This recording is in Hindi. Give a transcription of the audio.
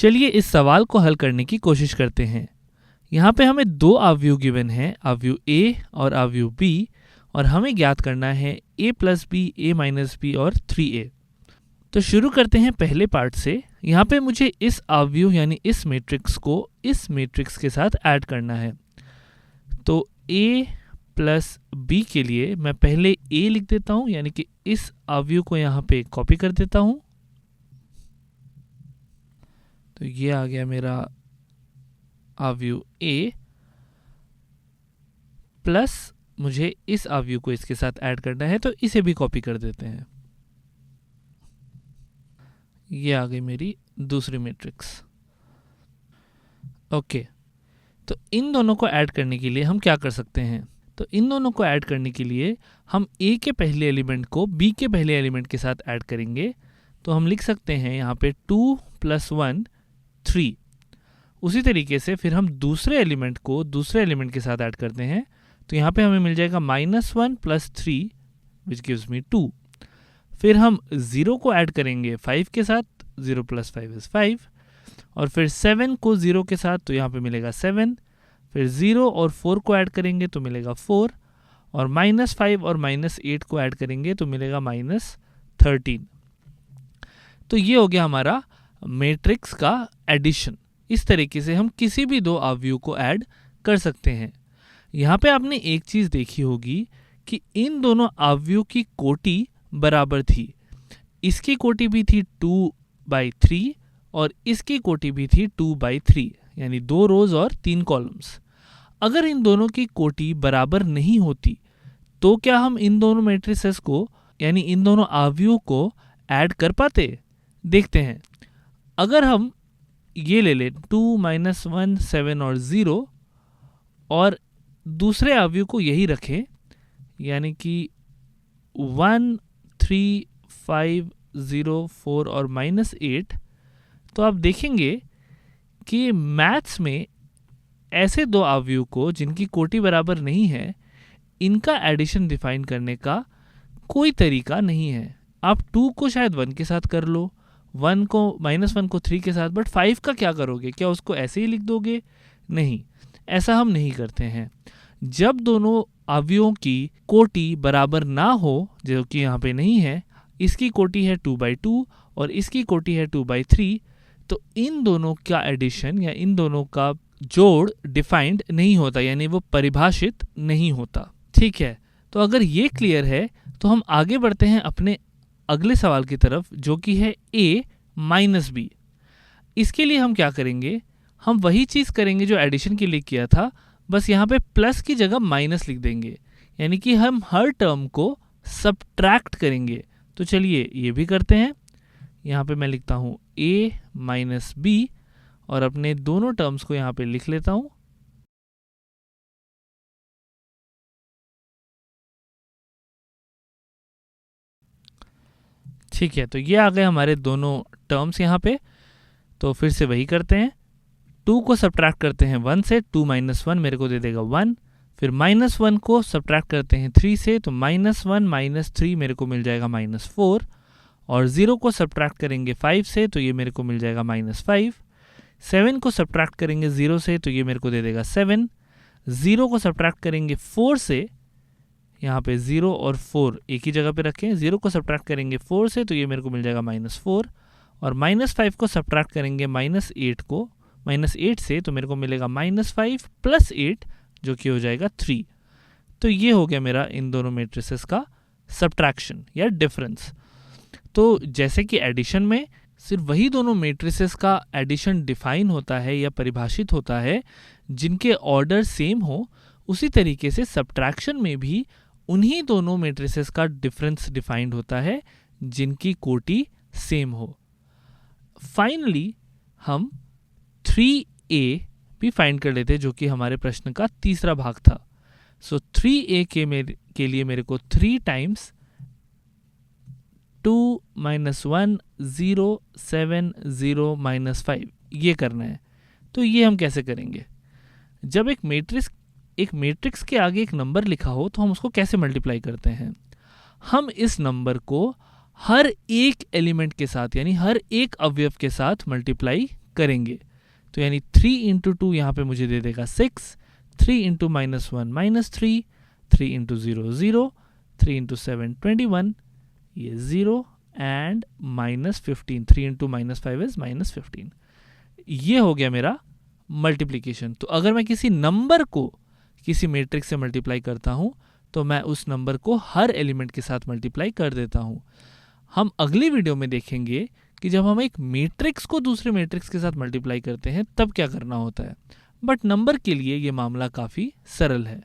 चलिए इस सवाल को हल करने की कोशिश करते हैं। यहाँ पे हमें दो अवयव गिवन हैं, अवयव A और अवयव B, और हमें ज्ञात करना है a plus B, a minus B और 3a। तो शुरू करते हैं पहले पार्ट से। यहाँ पे मुझे इस अवयव यानी इस मैट्रिक्स को इस मैट्रिक्स के साथ ऐड करना है। तो a प्लस बी के लिए मैं पहले a लिख देता हूँ, यानी कि इस अवयव को यहाँ पे कॉपी कर देता हूँ। तो ये आ गया मेरा अवयव a, प्लस मुझे इस अवयव को इसके साथ ऐड करना है, तो इसे भी कॉपी कर देते हैं। ये आ गई मेरी दूसरी मैट्रिक्स। ओके, तो इन दोनों को ऐड करने के लिए हम क्या कर सकते हैं? तो इन दोनों को ऐड करने के लिए हम a के पहले एलिमेंट को b के पहले एलिमेंट के साथ ऐड करेंगे। तो हम लिख सकते हैं यहाँ पे 2 + 1 3। उसी तरीके से फिर हम दूसरे एलिमेंट को दूसरे एलिमेंट के साथ ऐड करते हैं। तो यहाँ पे हमें मिल जाएगा -1 + 3 विच गिव्स मी 2। फिर हम 0 को ऐड करेंगे 5 के साथ, 0 + 5 = 5। और फिर 7 को 0 के साथ, तो यहाँ पे मिलेगा 7। फिर 0 और 4 को ऐड करेंगे तो मिलेगा 4, और -5 और -8 को ऐड करेंगे तो मिलेगा -13। तो ये हो गया हमारा मैट्रिक्स का एडिशन। इस तरीके से हम किसी भी दो अवयव को ऐड कर सकते हैं। यहाँ पे आपने एक चीज़ देखी होगी कि इन दोनों अवयव की कोटि बराबर थी। इसकी कोटि भी थी 2/3 और इसकी कोटि भी थी 2/3, यानी 2 रोज और 3 कॉलम्स। अगर इन दोनों की कोटि बराबर नहीं होती तो क्या हम इन दोनों मैट्रिसेस को यानी इन दोनों अवयवों को ऐड कर पाते? देखते हैं। अगर हम ये ले लें 2 - 1 7 और 0, और दूसरे अवयव को यही रखें, यानी कि 1 3 5 0 4 और -8, तो आप देखेंगे कि मैथ्स में ऐसे दो अवयव को जिनकी कोटि बराबर नहीं है, इनका एडिशन डिफाइन करने का कोई तरीका नहीं है। आप 2 को शायद 1 के साथ कर लो, -1 को 3 के साथ, बट 5 का क्या करोगे? क्या उसको ऐसे ही लिख दोगे? नहीं, ऐसा हम नहीं करते हैं। जब दोनों अवयवों की कोटि बराबर ना हो, जो कि यहाँ पे नहीं है, इसकी कोटि है 2/2 और इसकी कोटि है 2/3, तो इन दोनों का एडिशन या इन दोनों का जोड़ डिफाइंड नहीं होता, यानी वो परिभाषित नहीं होता। ठीक है, तो अगर ये क्लियर है तो हम आगे बढ़ते हैं अपने अगले सवाल की तरफ, जो कि है a - b। इसके लिए हम क्या करेंगे? हम वही चीज़ करेंगे जो एडिशन के लिए किया था, बस यहाँ पे प्लस की जगह माइनस लिख देंगे, यानी कि हम हर टर्म को सब्ट्रैक्ट करेंगे। तो चलिए ये भी करते हैं। यहाँ पे मैं लिखता हूँ a - b और अपने दोनों टर्म्स को यहाँ पे लिख लेता हूँ। ठीक है, तो ये आ गए हमारे दोनों टर्म्स यहाँ पे। तो फिर से वही करते हैं, 2 को सब्ट्रैक्ट करते हैं 1 से, 2 - 1 मेरे को दे देगा 1। फिर -1 को सब्ट्रैक्ट करते हैं 3 से, तो -1 - 3 मेरे को मिल जाएगा -4। और 0 को सब्ट्रैक्ट करेंगे 5 से, तो ये मेरे को मिल जाएगा -5। 7 को सब्ट्रैक्ट करेंगे 0 से, तो ये मेरे को दे देगा 7। 0 को सब्ट्रैक्ट करेंगे 4 से, यहाँ पे 0 और 4 एक ही जगह पे रखें। 0 को सब्ट्रैक्ट करेंगे 4 से, तो ये मेरे को मिल जाएगा -4। और -5 को सब्ट्रैक्ट करेंगे -8 से, तो मेरे को मिलेगा -5 + 8, जो कि हो जाएगा 3। तो ये हो गया मेरा इन दोनों मैट्रिसेस का सब्ट्रैक्शन या डिफरेंस। तो जैसे कि एडिशन में सिर्फ वही दोनों मैट्रिसेस का एडिशन डिफाइन होता है या परिभाषित होता है जिनके ऑर्डर सेम हो, उसी तरीके से सब्ट्रैक्शन में भी उन्हीं दोनों मैट्रिसेस का डिफरेंस डिफाइंड होता है जिनकी कोटि सेम हो। फाइनली हम 3a भी फाइंड कर लेते हैं, जो कि हमारे प्रश्न का तीसरा भाग था। सो 3a के लिए मेरे को 3 टाइम्स 2 - 1 0 7 0 -5 ये करना है। तो ये हम कैसे करेंगे? जब एक मैट्रिक्स के आगे एक नंबर लिखा हो तो हम उसको कैसे मल्टीप्लाई करते हैं? हम इस नंबर को हर एक एलिमेंट के साथ यानी हर एक अवयव के साथ मल्टीप्लाई करेंगे। तो यानी 3 इंटू 2 यहाँ पे मुझे दे देगा 6, 3 इंटू -1 -3, 3 इंटू 0 0, 3 इंटू 7 21, ये 0 एंड -15, 3 इंटू -5 इज -15। ये हो गया मेरा मल्टीप्लिकेशन। तो अगर मैं किसी नंबर को किसी मैट्रिक्स से मल्टीप्लाई करता हूँ तो मैं उस नंबर को हर एलिमेंट के साथ मल्टीप्लाई कर देता हूँ। हम अगली वीडियो में देखेंगे कि जब हम एक मैट्रिक्स को दूसरे मैट्रिक्स के साथ मल्टीप्लाई करते हैं तब क्या करना होता है, बट नंबर के लिए ये मामला काफ़ी सरल है।